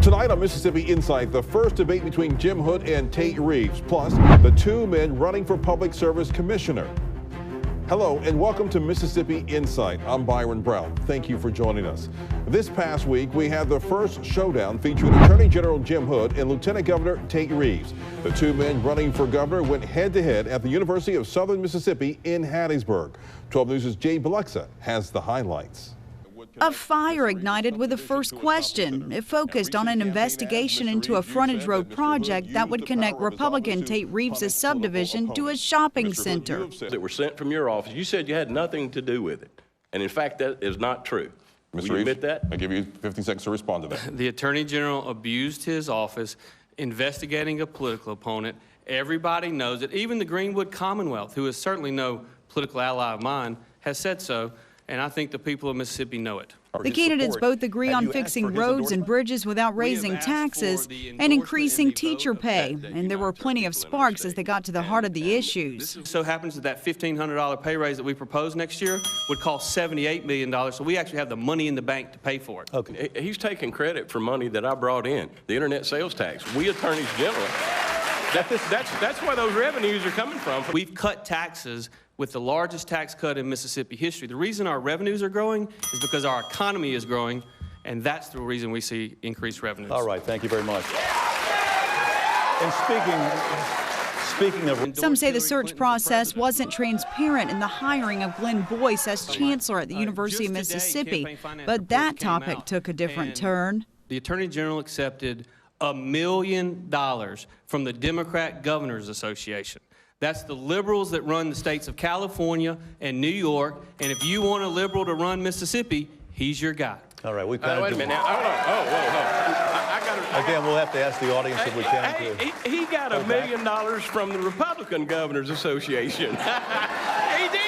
Tonight on Mississippi Insight, the first debate between Jim Hood and Tate Reeves, plus the two men running for Public Service Commissioner. Hello and welcome to Mississippi Insight. I'm Byron Brown. Thank you for joining us. This past week, we had the first showdown featuring Attorney General Jim Hood and Lieutenant Governor Tate Reeves. The two men running for governor went head-to-head at the University of Southern Mississippi in Hattiesburg. 12 News' Jay Biloxa has the highlights. A fire ignited with the first question. It focused on an investigation into a frontage road project that would connect Republican Tate Reeves' subdivision to a shopping center. That were sent from your office. You said you had nothing to do with it. And in fact, that is not true. Will you admit that? I give you 15 seconds to respond to that. The Attorney General abused his office investigating a political opponent. Everybody knows it. Even the Greenwood Commonwealth, who is certainly no political ally of mine, has said so. And I think the people of Mississippi know it. The candidates both agree on fixing roads and bridges without raising taxes and increasing teacher pay. And there were plenty of sparks as they got to the heart of the issues. It so happens that $1,500 pay raise that we propose next year would cost $78 million. So we actually have the money in the bank to pay for it. Okay. He's taking credit for money that I brought in, the internet sales tax. We attorneys general, that's where those revenues are coming from. We've cut taxes with the largest tax cut in Mississippi history. The reason our revenues are growing is because our economy is growing, and that's the reason we see increased revenues. All right, thank you very much. And speaking of... Some say the search process wasn't transparent in the hiring of Glenn Boyce as chancellor at the University of Mississippi, but that topic took a different turn. The Attorney General accepted $1 million from the Democrat Governors Association. That's the liberals that run the states of California and New York. And if you want a liberal to run Mississippi, he's your guy. All right, we kind of wait a minute now. Hold on. Oh, whoa. Again, we'll have to ask the audience if we can. He got $1 million from the Republican Governors Association. He did.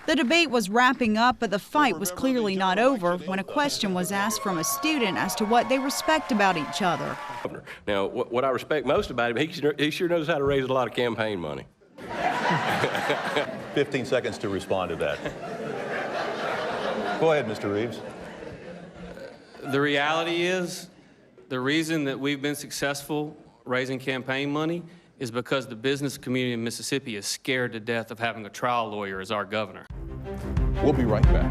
The debate was wrapping up, but the fight was clearly not over when a question was asked from a student as to what they respect about each other. Now, what I respect most about him, he sure knows how to raise a lot of campaign money. 15 seconds to respond to that. Go ahead, Mr. Reeves. The reality is, the reason that we've been successful raising campaign money is because the business community in Mississippi is scared to death of having a trial lawyer as our governor. We'll be right back.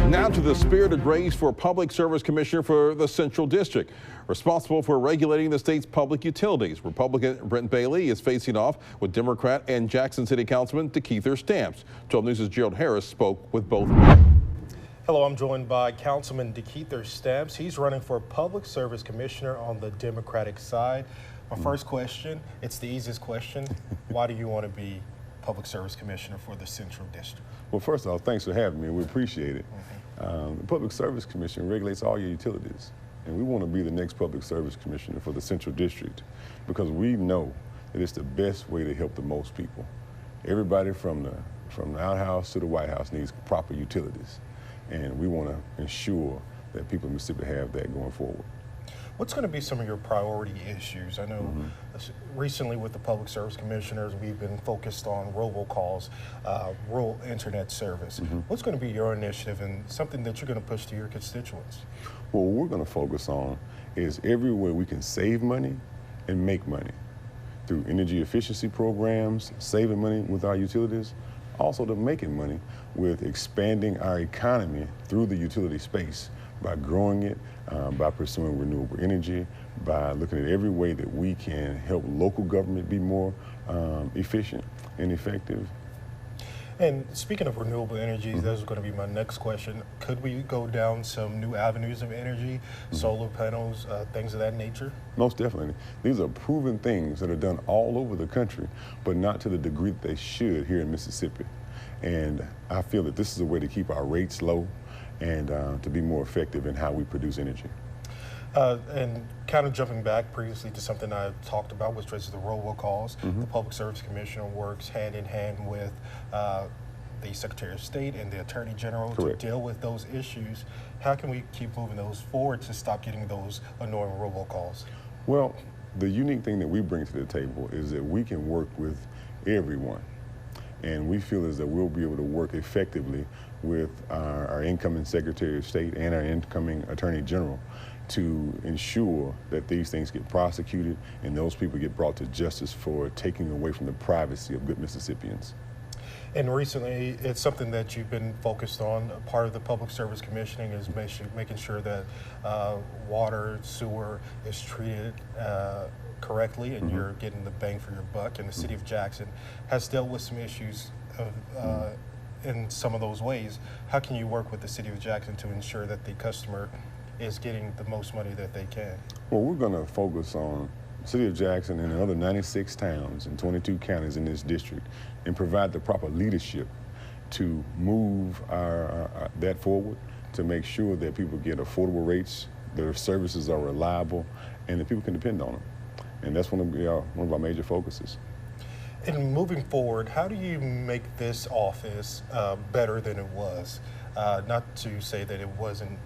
Now to the spirited race for Public Service Commissioner for the Central District, responsible for regulating the state's public utilities. Republican Brent Bailey is facing off with Democrat and Jackson City Councilman DeKeither Stamps. 12 News' Gerald Harris spoke with both men. Hello, I'm joined by Councilman DeKeither Stamps. He's running for Public Service Commissioner on the Democratic side. My first question, it's the easiest question. Why do you want to be Public Service Commissioner for the Central District? Well, first off, thanks for having me. We appreciate it. The Public Service Commission regulates all your utilities, and we want to be the next Public Service Commissioner for the Central District because we know that it's the best way to help the most people. Everybody from the outhouse to the White House needs proper utilities, and we want to ensure that people in Mississippi have that going forward. What's going to be some of your priority issues? I know recently with the Public Service Commissioners, we've been focused on robocalls, rural internet service. What's going to be your initiative and something that you're going to push to your constituents? Well, what we're going to focus on is everywhere we can save money and make money through energy efficiency programs, saving money with our utilities, also to making money with expanding our economy through the utility space by growing it, by pursuing renewable energy, by looking at every way that we can help local government be more efficient and effective. And speaking of renewable energies, that was going to be my next question. Could we go down some new avenues of energy, solar panels, things of that nature? Most definitely. These are proven things that are done all over the country, but not to the degree that they should here in Mississippi. And I feel that this is a way to keep our rates low and to be more effective in how we produce energy. And kind of jumping back previously to something I talked about, which was the robocalls. The Public Service Commissioner works hand in hand with the Secretary of State and the Attorney General Correct. to deal with those issues. How can we keep moving those forward to stop getting those annoying robocalls? Well, the unique thing that we bring to the table is that we can work with everyone. And we feel as that we'll be able to work effectively with our incoming Secretary of State and our incoming Attorney General to ensure that these things get prosecuted and those people get brought to justice for taking away from the privacy of good Mississippians. And recently, it's something that you've been focused on. Part of the Public Service Commissioning is making sure that water, sewer is treated correctly and you're getting the bang for your buck. And the City of Jackson has dealt with some issues in some of those ways. How can you work with the City of Jackson to ensure that the customer is getting the most money that they can? Well, we're going to focus on the City of Jackson and the other 96 towns and 22 counties in this district and provide the proper leadership to move that forward, to make sure that people get affordable rates, their services are reliable, and that people can depend on them. And that's one of our major focuses. And moving forward, how do you make this office better than it was? Not to say that it wasn't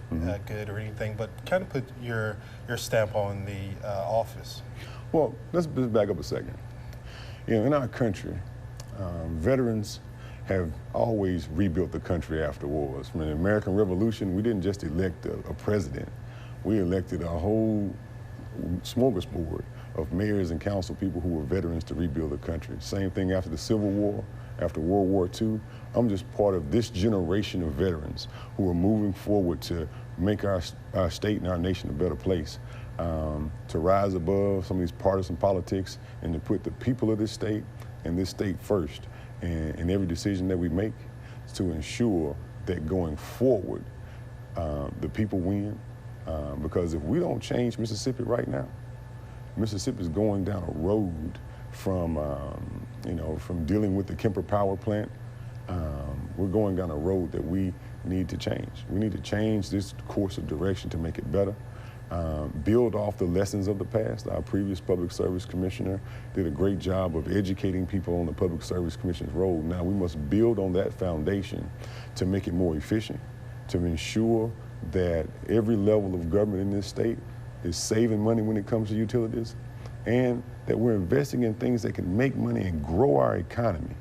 good or anything, but kind of put your stamp on the office. Well, let's back up a second. You know, in our country, veterans have always rebuilt the country after wars. From the American Revolution, we didn't just elect a president. We elected a whole smorgasbord of mayors and council people who were veterans to rebuild the country. Same thing after the Civil War, after World War II. I'm just part of this generation of veterans who are moving forward to make our state and our nation a better place, to rise above some of these partisan politics and to put the people of this state and this state first in every decision that we make, to ensure that going forward, the people win. Because if we don't change Mississippi right now, Mississippi is going down a road from, from dealing with the Kemper power plant. We're going down a road that we need to change. We need to change this course of direction to make it better. Build off the lessons of the past. Our previous Public Service Commissioner did a great job of educating people on the Public Service Commission's role. Now we must build on that foundation to make it more efficient, to ensure that every level of government in this state is saving money when it comes to utilities, and that we're investing in things that can make money and grow our economy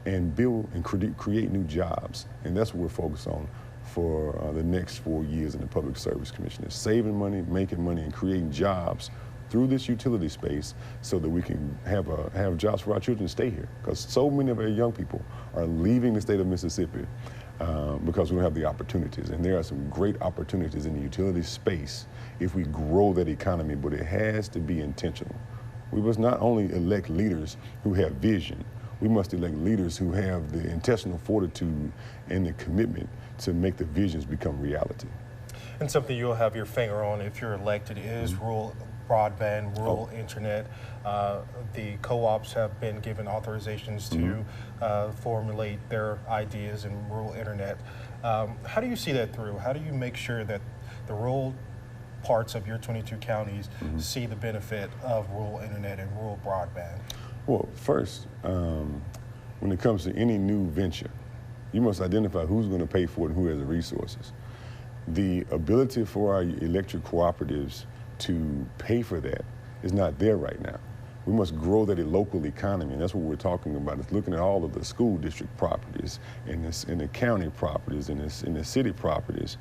and build and create new jobs. And that's what we're focused on for the next 4 years in the Public Service Commission, is saving money, making money, and creating jobs through this utility space so that we can have jobs for our children to stay here. Because so many of our young people are leaving the state of Mississippi because we don't have the opportunities. And there are some great opportunities in the utility space if we grow that economy, but it has to be intentional. We must not only elect leaders who have vision, we must elect leaders who have the intestinal fortitude and the commitment to make the visions become reality. And something you'll have your finger on if you're elected is rural broadband, rural internet. The co-ops have been given authorizations to formulate their ideas in rural internet. How do you see that through? How do you make sure that the rural parts of your 22 counties see the benefit of rural internet and rural broadband? Well, first, when it comes to any new venture, you must identify who's going to pay for it and who has the resources. The ability for our electric cooperatives to pay for that is not there right now. We must grow that local economy, and that's what we're talking about. It's looking at all of the school district properties and the county properties and the city properties,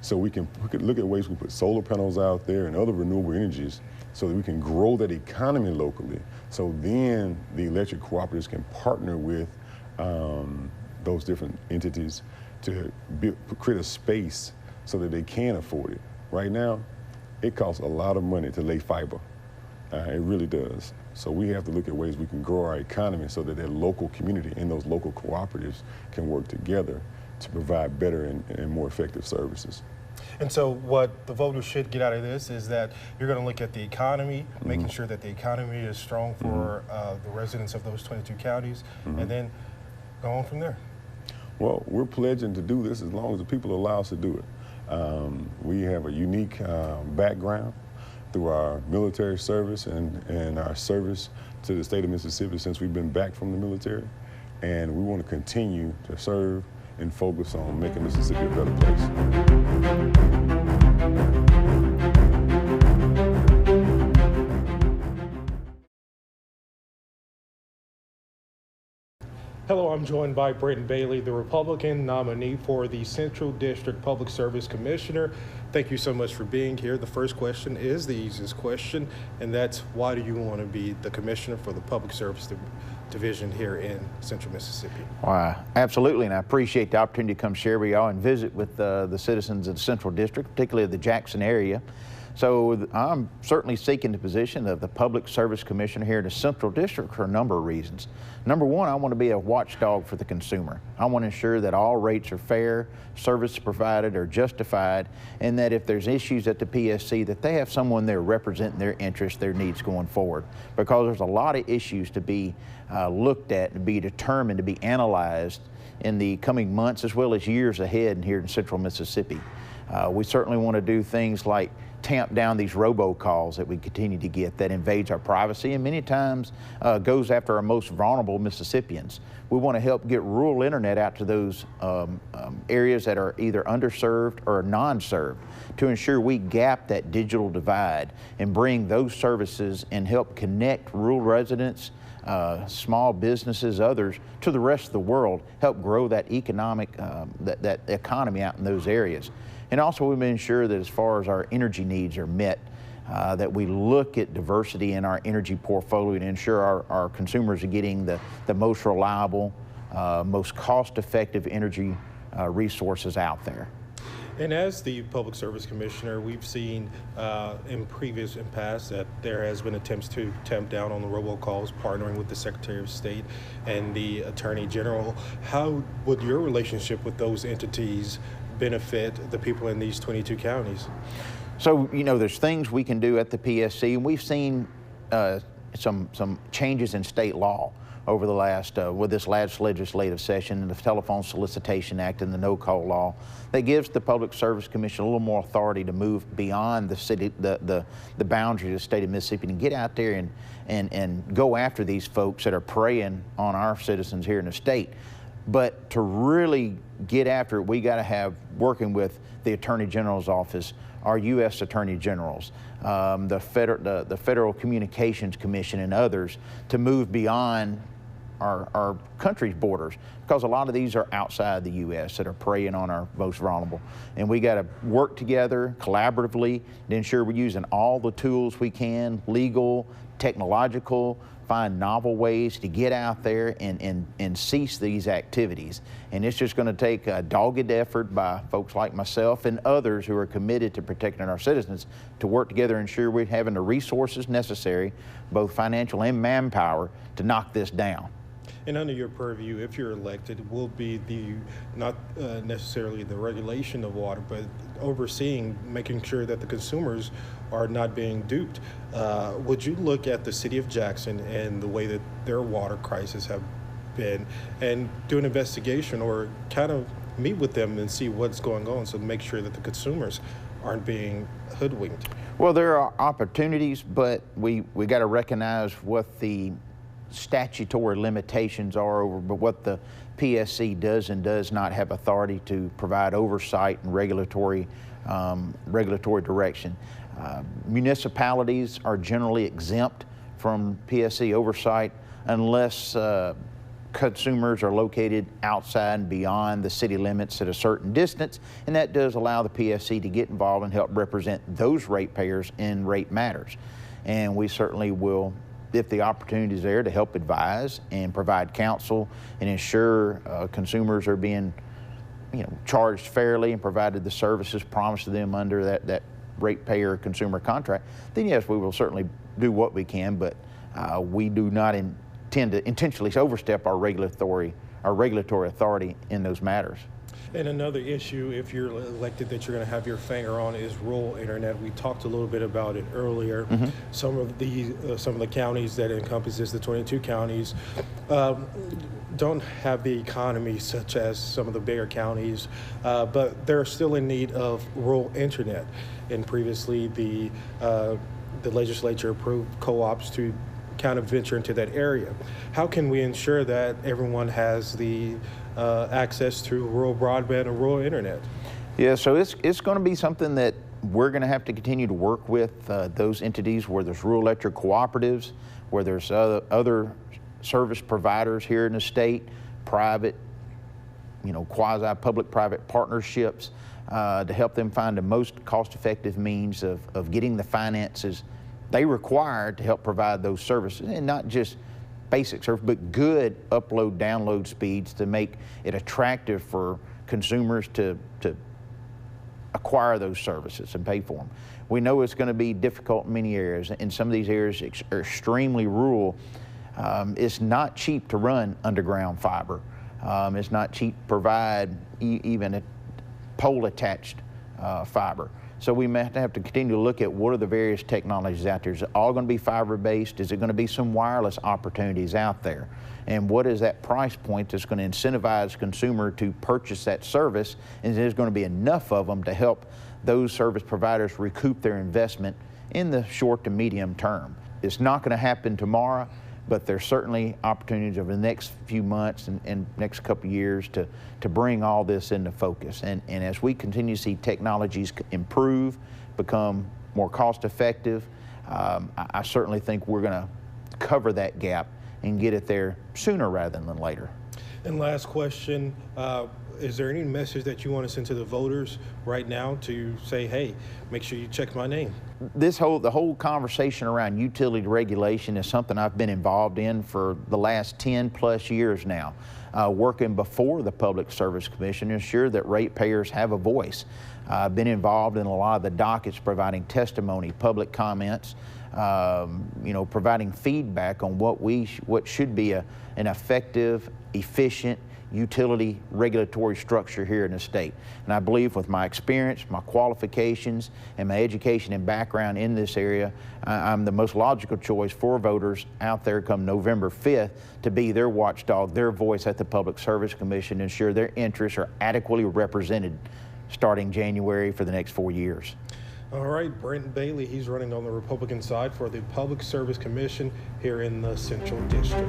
so we can look at ways we put solar panels out there and other renewable energies so that we can grow that economy locally. So then the electric cooperatives can partner with those different entities to create a space so that they can afford it. Right now, it costs a lot of money to lay fiber. It really does. So we have to look at ways we can grow our economy so that that local community and those local cooperatives can work together to provide better and more effective services. And so what the voters should get out of this is that you're going to look at the economy, making sure that the economy is strong for the residents of those 22 counties, and then go on from there. Well, we're pledging to do this as long as the people allow us to do it. We have a unique background. through our military service and our service to the state of Mississippi since we've been back from the military. And we want to continue to serve and focus on making Mississippi a better place. Hello, I'm joined by Braden Bailey, the Republican nominee for the Central District Public Service Commissioner. Thank you so much for being here. The first question is the easiest question, and that's why do you want to be the commissioner for the Public Service Division here in Central Mississippi? Absolutely, and I appreciate the opportunity to come share with y'all and visit with the citizens of the Central District, particularly of the Jackson area. So I'm certainly seeking the position of the Public Service Commissioner here in the Central District for a number of reasons. Number one, I want to be a watchdog for the consumer. I want to ensure that all rates are fair, services provided are justified, and that if there's issues at the PSC, that they have someone there representing their interests, their needs going forward. Because there's a lot of issues to be looked at, to be determined, to be analyzed in the coming months as well as years ahead here in Central Mississippi. We certainly want to do things like tamp down these robocalls that we continue to get that invades our privacy and many times goes after our most vulnerable Mississippians. We want to help get rural internet out to those areas that are either underserved or non-served to ensure we gap that digital divide and bring those services and help connect rural residents, small businesses, others to the rest of the world, help grow that economic, that economy out in those areas. And also we ensure that as far as our energy needs are met, that we look at diversity in our energy portfolio to ensure our consumers are getting the most reliable, most cost-effective energy resources out there. And as the Public Service Commissioner, we've seen in past that there has been attempts to tamp down on the robocalls, partnering with the Secretary of State and the Attorney General. How would your relationship with those entities benefit the people in these 22 counties? So, you know, there's things we can do at the PSC, and we've seen some changes in state law over the last, with this last legislative session, and the Telephone Solicitation Act and the no-call law, that gives the Public Service Commission a little more authority to move beyond the city, the boundaries of the state of Mississippi, and get out there and go after these folks that are preying on our citizens here in the state. But to really get after it, we got to have, working with the Attorney General's office, our U.S. Attorney Generals, the Federal Communications Commission and others, to move beyond our country's borders, because a lot of these are outside the U.S. that are preying on our most vulnerable. And we got to work together collaboratively to ensure we're using all the tools we can, legal, technological, find novel ways to get out there and cease these activities. And it's just going to take a dogged effort by folks like myself and others who are committed to protecting our citizens to work together and ensure we're having the resources necessary, both financial and manpower, to knock this down. And under your purview, if you're elected, will be not necessarily the regulation of water, but overseeing, making sure that the consumers are not being duped. Would you look at the city of Jackson and the way that their water crisis have been and do an investigation or kind of meet with them and see what's going on, so make sure that the consumers aren't being hoodwinked? Well, there are opportunities, but we got to recognize what the statutory limitations are over, but what the PSC does and does not have authority to provide oversight and regulatory direction. Municipalities are generally exempt from PSC oversight unless consumers are located outside and beyond the city limits at a certain distance, and that does allow the PSC to get involved and help represent those ratepayers in rate matters. And we certainly will, if the opportunity is there, to help advise and provide counsel and ensure consumers are being, charged fairly and provided the services promised to them under that ratepayer consumer contract. Then yes, we will certainly do what we can, but we do not intend to intentionally overstep our regulatory authority in those matters. And another issue, if you're elected, that you're going to have your finger on is rural internet. We talked a little bit about it earlier. Mm-hmm. Some of the counties that encompasses the 22 counties don't have the economy such as some of the bigger counties, but they're still in need of rural internet. And previously, the the legislature approved co-ops to kind of venture into that area. How can we ensure that everyone has the access to rural broadband and rural internet? Yeah, so it's going to be something that we're going to have to continue to work with those entities where there's rural electric cooperatives, where there's other service providers here in the state, private, quasi-public-private partnerships to help them find the most cost-effective means of getting the finances they require to help provide those services, and not just basic service, but good upload, download speeds to make it attractive for consumers to acquire those services and pay for them. We know it's going to be difficult in many areas. In some of these areas are extremely rural. It's not cheap to run underground fiber. It's not cheap to provide even a pole-attached fiber. So we may have to continue to look at what are the various technologies out there. Is it all going to be fiber-based? Is it going to be some wireless opportunities out there? And what is that price point that's going to incentivize the consumer to purchase that service? And there's going to be enough of them to help those service providers recoup their investment in the short to medium term. It's not going to happen tomorrow, but there's certainly opportunities over the next few months and next couple of years to bring all this into focus. And as we continue to see technologies improve, become more cost effective, I certainly think we're going to cover that gap and get it there sooner rather than later. And last question, is there any message that you want to send to the voters right now to say, hey, make sure you check my name? The whole conversation around utility regulation is something I've been involved in for the last 10 plus years now, working before the Public Service Commission to ensure that ratepayers have a voice. I've been involved in a lot of the dockets, providing testimony, public comments, providing feedback on what should be an effective, efficient utility regulatory structure here in the state. And I believe with my experience, my qualifications, and my education and background in this area, I'm the most logical choice for voters out there come November 5th to be their watchdog, their voice at the Public Service Commission, to ensure their interests are adequately represented starting January for the next 4 years. All right, Brent Bailey, he's running on the Republican side for the Public Service Commission here in the Central District.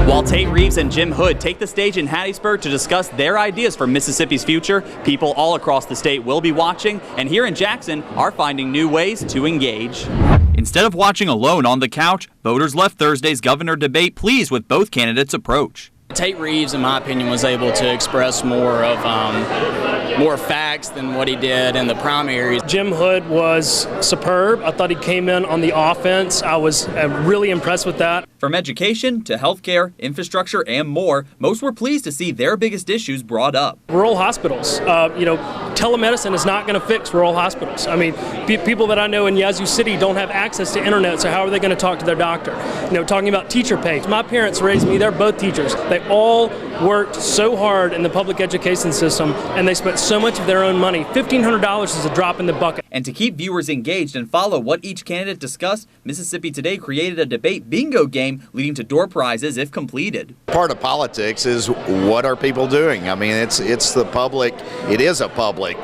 While Tate Reeves and Jim Hood take the stage in Hattiesburg to discuss their ideas for Mississippi's future, people all across the state will be watching, and here in Jackson are finding new ways to engage. Instead of watching alone on the couch, voters left Thursday's governor debate pleased with both candidates' approach. Tate Reeves, in my opinion, was able to express more facts than what he did in the primaries. Jim Hood was superb. I thought he came in on the offense. I was really impressed with that. From education to healthcare, infrastructure, and more, most were pleased to see their biggest issues brought up. Rural hospitals. Telemedicine is not going to fix rural hospitals. I mean, people that I know in Yazoo City don't have access to internet, so how are they going to talk to their doctor? Talking about teacher pay. My parents raised me, they're both teachers. They all worked so hard in the public education system, and they spent so much of their own money. $1,500 is a drop in the bucket. And to keep viewers engaged and follow what each candidate discussed, Mississippi Today created a debate bingo game leading to door prizes if completed. Part of politics is what are people doing? I mean, it's the public, it is a public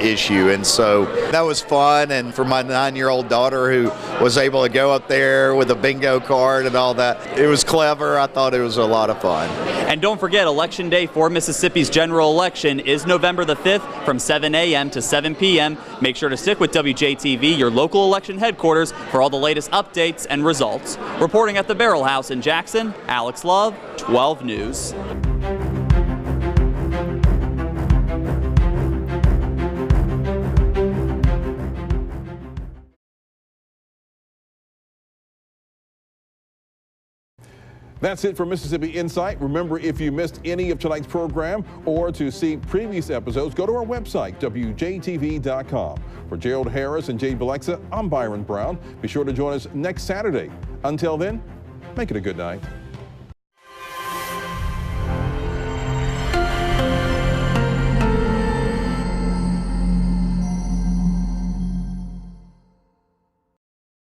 issue, and so that was fun. And for my 9-year-old daughter who was able to go up there with a bingo card and all that, it was clever. I thought it was a lot of fun. And don't forget, Election Day for Mississippi's general election is November the 5th from 7 a.m. to 7 p.m. Make sure to stick with WJTV, your local election headquarters, for all the latest updates and results. Reporting at the Barrel House in Jackson, Alex Love, 12 News. That's it for Mississippi Insight. Remember, if you missed any of tonight's program or to see previous episodes, go to our website, WJTV.com. For Gerald Harris and Jade Bilexa, I'm Byron Brown. Be sure to join us next Saturday. Until then, make it a good night.